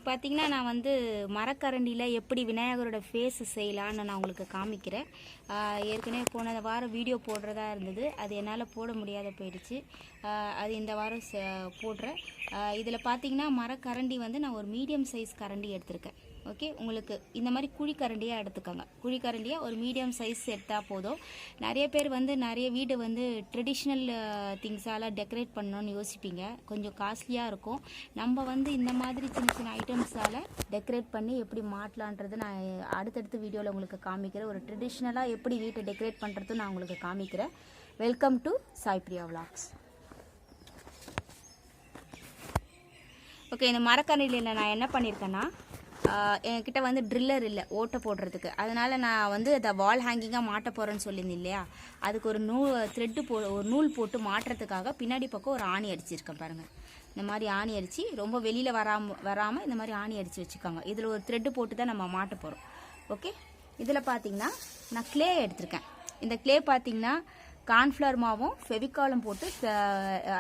இன்னைக்கு பார்த்தீங்கன்னா நான் வந்து மரக்கரண்டியில் எப்படி விநாயகரோட ஃபேஸ் செய்யலான்னு நான் உங்களுக்கு காமிக்கிறேன். ஏற்கனவே போன வாரம் வீடியோ போடுறதா இருந்தது, அது என்னால் போட முடியாத போயிடுச்சு. அது இந்த வாரம் போடுறேன். இதில் பார்த்தீங்கன்னா மரக்கரண்டி வந்து நான் ஒரு மீடியம் சைஸ் கரண்டி எடுத்திருக்கேன். ஓகே, உங்களுக்கு இந்த மாதிரி குழிக்கரண்டியாக எடுத்துக்கோங்க. குழிக்கரண்டியாக ஒரு மீடியம் சைஸ் எடுத்தால் போதும். நிறைய பேர் வந்து நிறைய வீடு வந்து ட்ரெடிஷ்னல் திங்ஸால் டெக்கரேட் பண்ணணும்னு யோசிப்பீங்க, கொஞ்சம் காஸ்ட்லியாக இருக்கும். நம்ம வந்து இந்த மாதிரி சின்ன சின்ன ஐட்டம்ஸால் டெக்கரேட் பண்ணி எப்படி மாட்டலான்றது நான் அடுத்தடுத்த வீடியோவில் உங்களுக்கு காமிக்கிறேன். ஒரு ட்ரெடிஷ்னலாக எப்படி வீட்டை டெக்கரேட் பண்ணுறதும் நான் உங்களுக்கு காமிக்கிறேன். Welcome to Sai Priya vlogs. Okay, இந்த மரக்கரண்டியில் நான் என்ன பண்ணியிருக்கேன்னா, என்கிட்ட வந்து ட்ரில்லர் இல்லை ஓட்டை போடுறதுக்கு. அதனால் நான் வந்து அதை வால் ஹேங்கிங்காக மாட்ட போகிறேன்னு சொல்லியிருந்தேன் இல்லையா, அதுக்கு ஒரு ஒரு நூல் போட்டு மாட்டுறதுக்காக பின்னாடி பக்கம் ஒரு ஆணி அடிச்சிருக்கேன் பாருங்கள். இந்த மாதிரி ஆணி அடித்து ரொம்ப வெளியில் வராமல் இந்த மாதிரி ஆணி அடித்து வச்சுக்கோங்க. இதில் ஒரு த்ரெட்டு போட்டு தான் நம்ம மாட்ட போகிறோம். ஓகே, இதில் பார்த்தீங்கன்னா நான் க்ளே எடுத்திருக்கேன். இந்த க்ளே பார்த்தீங்கன்னா கார்ன்ஃப்ளவர் மாவும் ஃபெவிகாலும் போட்டு,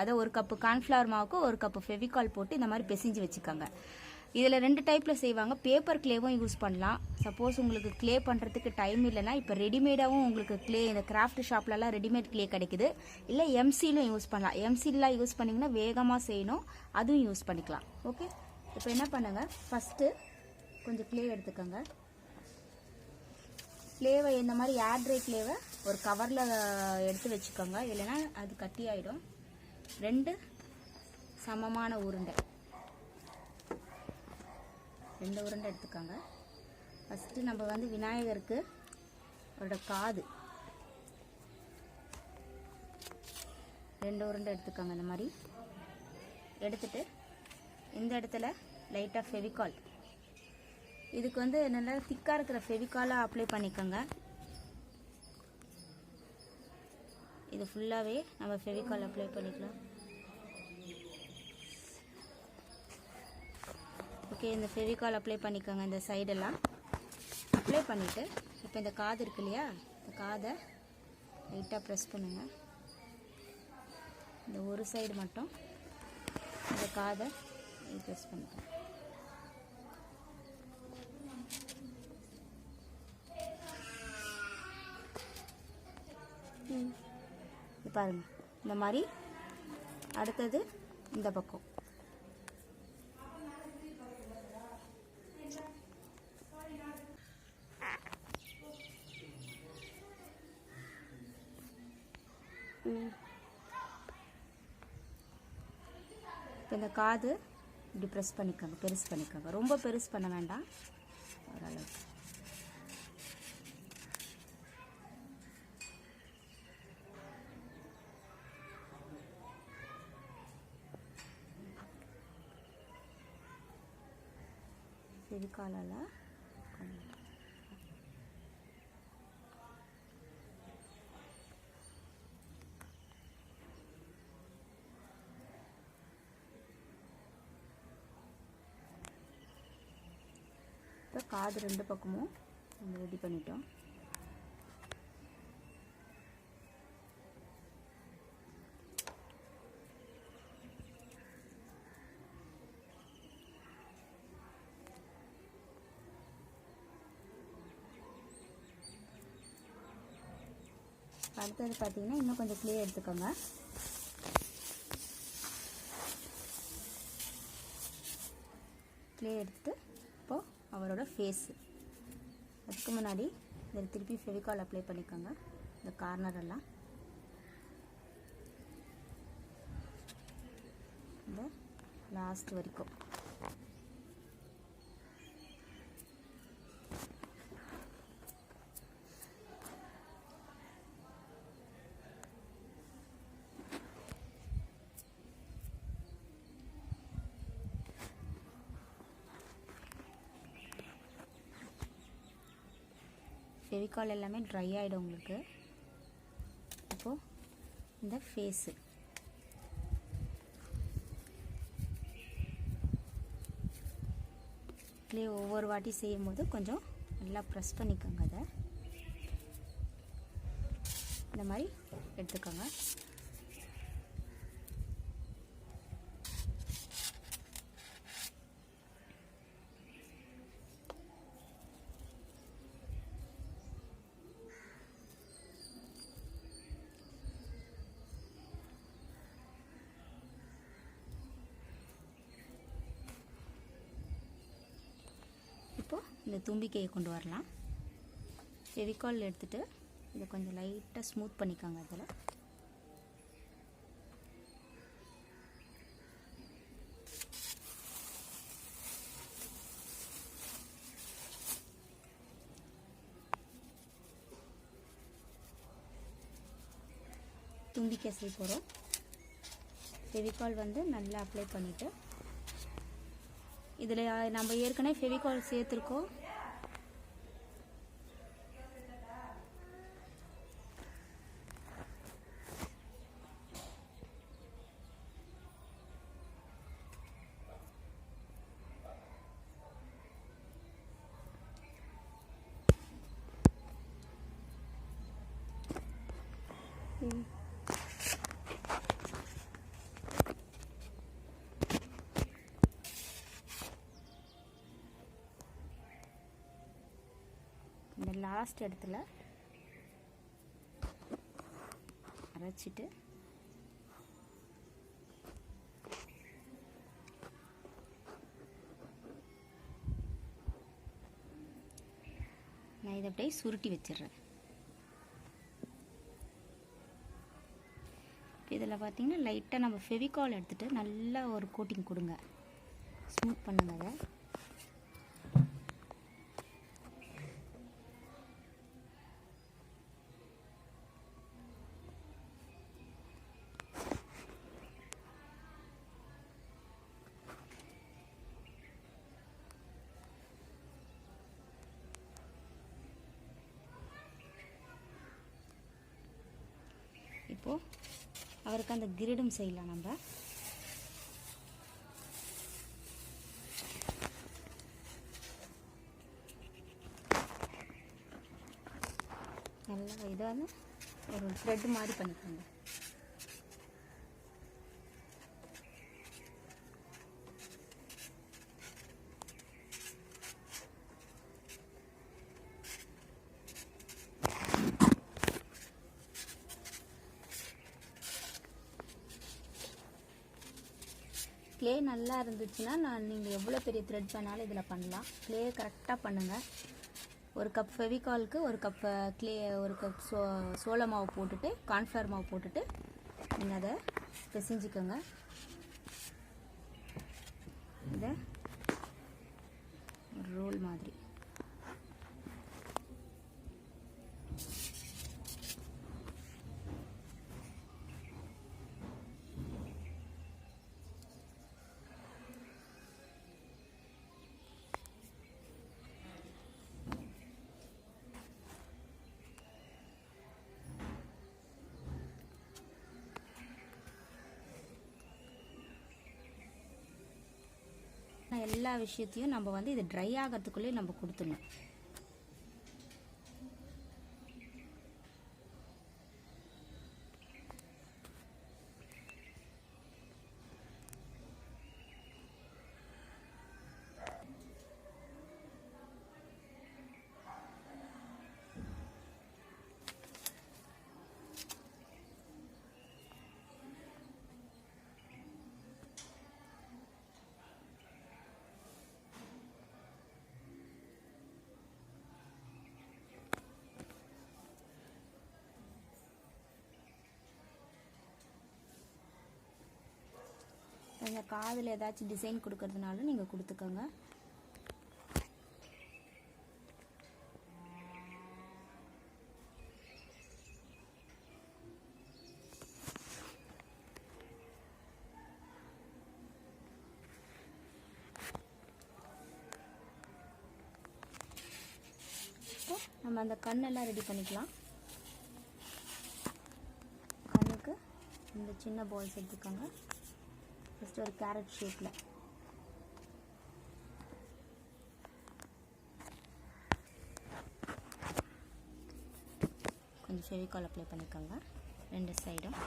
அதை ஒரு கப்பு கார்ன்ஃப்ளவர் மாவுக்கு ஒரு கப்பு ஃபெவிகால் போட்டு இந்த மாதிரி பிசைஞ்சு வச்சுக்கோங்க. இதில் 2 டைப்பில் செய்வாங்க. பேப்பர் க்ளேவும் யூஸ் பண்ணலாம். சப்போஸ் உங்களுக்கு க்ளே பண்ணுறதுக்கு டைம் இல்லைன்னா இப்போ ரெடிமேடாகவும் உங்களுக்கு க்ளே இந்த கிராஃப்ட் ஷாப்லலாம் ரெடிமேட் க்ளே கிடைக்குது. இல்லை எம்சிலும் யூஸ் பண்ணலாம். எம்சிலாம் யூஸ் பண்ணிங்கன்னா வேகமாக செய்யணும், அதுவும் யூஸ் பண்ணிக்கலாம். ஓகே, இப்போ என்ன பண்ணுங்கள், ஃபஸ்ட்டு கொஞ்சம் க்ளே எடுத்துக்கோங்க. க்ளேவை இந்த மாதிரி ஏர் ட்ரை க்ளேவை ஒரு கவரில் எடுத்து வச்சுக்கோங்க, இல்லைன்னா அது கட்டி ஆகிடும். 2 சமமான உருண்டை, 2 உருண்டை எடுத்துக்கோங்க. ஃபஸ்ட்டு நம்ம வந்து விநாயகருக்கு அவரோட காது 2 உருண்டை எடுத்துக்கோங்க. இந்த மாதிரி எடுத்துட்டு இந்த இடத்துல லைட்டாக ஃபெவிகால், இதுக்கு வந்து நல்லா திக்காக இருக்கிற ஃபெவிகாலாக அப்ளை பண்ணிக்கோங்க. இது ஃபுல்லாகவே நம்ம ஃபெவிகால் அப்ளை பண்ணிக்கலாம். ஓகே, இந்த ஃபெவிகால் அப்ளை பண்ணிக்கோங்க. இந்த சைடெல்லாம் அப்ளை பண்ணிவிட்டு இப்போ இந்த காது இருக்கு இல்லையா, இந்த காதை லைட்டாக ப்ரெஸ் பண்ணுங்கள். இந்த ஒரு சைடு மட்டும் இந்த காதை ப்ரெஸ் பண்ணிக்கோங்க. இது பாருங்கள், இந்த மாதிரி. அடுத்தது இந்த பக்கம் இப்போ இந்த காது இப்படி ப்ரெஸ் பண்ணிக்கோங்க, பெருசு பண்ணிக்கோங்க. ரொம்ப பெருசு பண்ண வேண்டாம், ஓரளவுக்கு. ஃபெவிகாலால் இப்போ காது 2 பக்கமும் நம்ம ரெடி பண்ணிட்டோம். அடுத்தது பார்த்தீங்கன்னா இன்னும் கொஞ்சம் க்ளே எடுத்துக்கோங்க. க்ளே எடுத்து இப்போது அவரோட ஃபேஸு, அதுக்கு முன்னாடி இதில் திருப்பி ஃபெவிகால் அப்ளை பண்ணிக்கோங்க. இந்த கார்னரெல்லாம் இந்த லாஸ்ட் வரைக்கும். ஃபெவிகால் எல்லாமே ட்ரை ஆகிடும் உங்களுக்கு. இப்போது இந்த ஃபேஸு க்ளே ஒவ்வொரு வாட்டி செய்யும் போது கொஞ்சம் நல்லா ப்ரெஸ் பண்ணிக்கோங்க. அதை இந்த மாதிரி எடுத்துக்கோங்க. இந்த தும்பிக்கையை கொண்டு வரலாம். ஃபெவிகால் எடுத்துகிட்டு இதை கொஞ்சம் லைட்டாக ஸ்மூத் பண்ணிக்கோங்க. அதில் தும்பிக்கை செய்ய போகிறோம். ஃபெவிகால் வந்து நல்லா அப்ளை பண்ணிவிட்டு இதில் நம்ம ஏற்கனவே ஃபெவிகால் சேர்த்துருக்கோம். இந்த லாஸ்ட் இடத்துல அரைச்சிட்டு நான் இதை அப்படியே சுருட்டி வச்சிடுறேன். இதில் பார்த்தீங்கன்னா லைட்டாக நம்ம ஃபெவிகால் எடுத்துகிட்டு நல்லா ஒரு கோட்டிங் கொடுங்க, ஸ்மூத் பண்ணுங்க. அதை இப்போது அவருக்கு அந்த கிரீடம் செய்யலாம். நம்ம நல்லா இதாக ஒரு த்ரெட் மாதிரி பண்ணிக்கோங்க. க்ளே நல்லா இருந்துச்சுன்னா நீங்கள் எவ்வளோ பெரிய த்ரெட் பண்ணாலும் இதில் பண்ணலாம். க்ளே கரெக்டாக பண்ணுங்கள். ஒரு கப் ஃபெவிகாலுக்கு ஒரு கப் க்ளே, ஒரு கப் சோள மாவு போட்டுட்டு கார்ன்ஃப்ளவர் மாவு போட்டுட்டு நீங்கள் அதை பிசைஞ்சிக்கோங்க. இதை ஒரு ரோல் மாதிரி எல்லா விஷயத்தையும் நம்ம வந்து இது ட்ரை ஆகிறதுக்குள்ளே நம்ம கொடுத்துடணும். இந்த காதில் ஏதாச்சும் டிசைன் கொடுக்கறதுனாலும் நீங்கள் கொடுத்துக்கோங்க. நம்ம அந்த கண்ணெல்லாம் ரெடி பண்ணிக்கலாம். கண்ணுக்கு இந்த சின்ன பால்ஸ் எடுத்துக்கோங்க. ஜஸ்ட் ஒரு கேரட் ஷேப்பில் கொஞ்சம் ஃபெவிகால் அப்ளை பண்ணிக்கோங்க 2 சைடும்.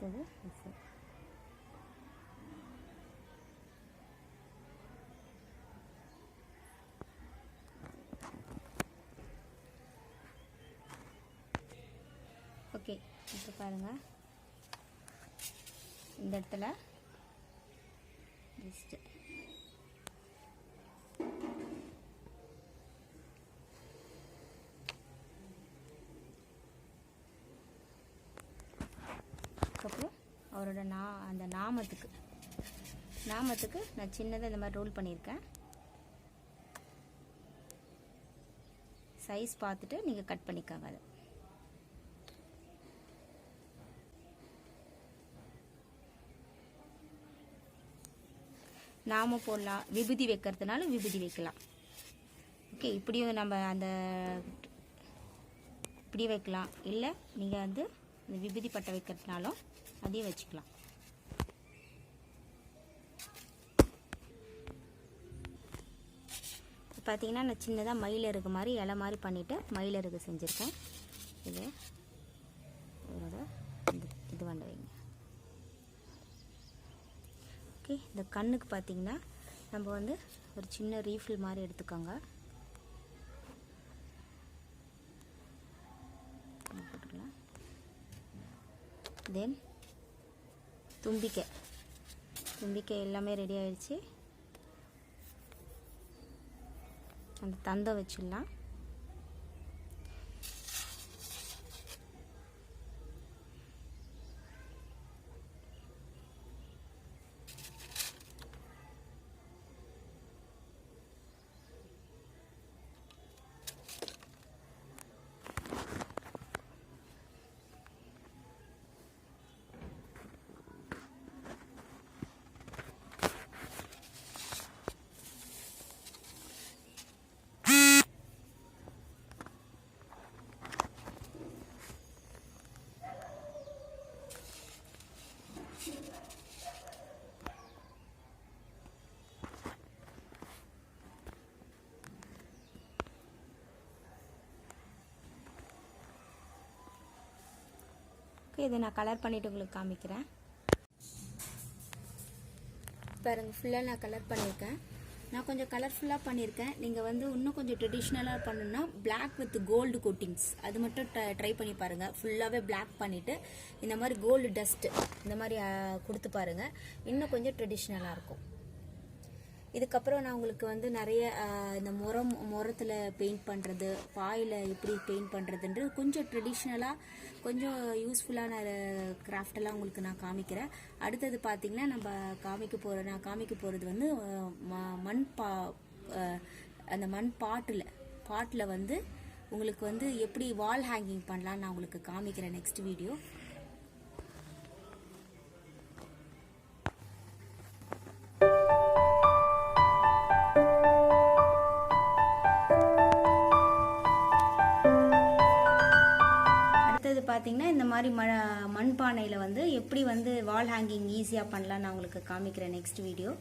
அடுத்தது ஓகே. இப்போ பாருங்கள், இந்த இடத்துல ஜஸ்ட்டு அதுக்கப்புறம் அவரோட அந்த நாமத்துக்கு நான் சின்னதாக இந்த மாதிரி ரோல் பண்ணியிருக்கேன். சைஸ் பார்த்துட்டு நீங்கள் கட் பண்ணிக்காங்க. அதை நாமம் போடலாம், விபூதி வைக்கிறதுனால விபூதி வைக்கலாம். ஓகே, இப்படியும் நம்ம இப்படி வைக்கலாம், இல்லை நீங்கள் வந்து இந்த விபூதி பட்டை வைக்கிறதுனாலும் அதையும் வச்சுக்கலாம். பார்த்தீங்கன்னா நான் சின்னதாக மயிலருகு மாதிரி இலை மாதிரி பண்ணிவிட்டு மயிலருகு செஞ்சுருக்கேன். இது வந்து வைங்க. ஓகே, இந்த கண்ணுக்கு பார்த்தீங்கன்னா நம்ம வந்து ஒரு சின்ன ரீஃபில் மாதிரி எடுத்துக்கோங்க. போட்டுக்கலாம். தென் தும்பிக்கை எல்லாமே ரெடி ஆயிடுச்சு. அந்த தந்தை வச்சிடலாம். இதை நான் கலர் பண்ணிவிட்டு உங்களுக்கு காமிக்கிறேன். பாருங்கள், ஃபுல்லாக நான் கலர் பண்ணியிருக்கேன். நான் கொஞ்சம் கலர்ஃபுல்லாக பண்ணியிருக்கேன். நீங்கள் வந்து இன்னும் கொஞ்சம் ட்ரெடிஷ்னலாக பண்ணணுன்னா பிளாக் வித் கோல்டு கோட்டிங்ஸ் அது மட்டும் ட்ரை பண்ணி பாருங்கள். ஃபுல்லாகவே பிளாக் பண்ணிவிட்டு இந்த மாதிரி கோல்டு டஸ்ட்டு இந்த மாதிரி கொடுத்து பாருங்கள். இன்னும் கொஞ்சம் ட்ரெடிஷ்னலாக இருக்கும். இதுக்கப்புறம் நான் உங்களுக்கு வந்து நிறைய இந்த முரத்தில் பெயிண்ட் பண்ணுறது, பாயில் எப்படி பெயிண்ட் பண்ணுறதுன்றது கொஞ்சம் ட்ரெடிஷ்னலாக கொஞ்சம் யூஸ்ஃபுல்லான கிராஃப்டெல்லாம் உங்களுக்கு நான் காமிக்கிறேன். அடுத்தது பார்த்திங்கன்னா நான் காமிக்க போகிறது வந்து அந்த மண் பாட்டில் வந்து உங்களுக்கு வந்து எப்படி வால் ஹேங்கிங் பண்ணலான்னு நான் உங்களுக்கு காமிக்கிறேன் நெக்ஸ்ட் வீடியோ. பார்த்தீங்கன்னா இந்த மாதிரி மண்பானையில் வந்து எப்படி வந்து வால் ஹேங்கிங் ஈஸியாக பண்ணலான்னு நான் உங்களுக்கு காமிக்கிறேன் நெக்ஸ்ட் வீடியோ.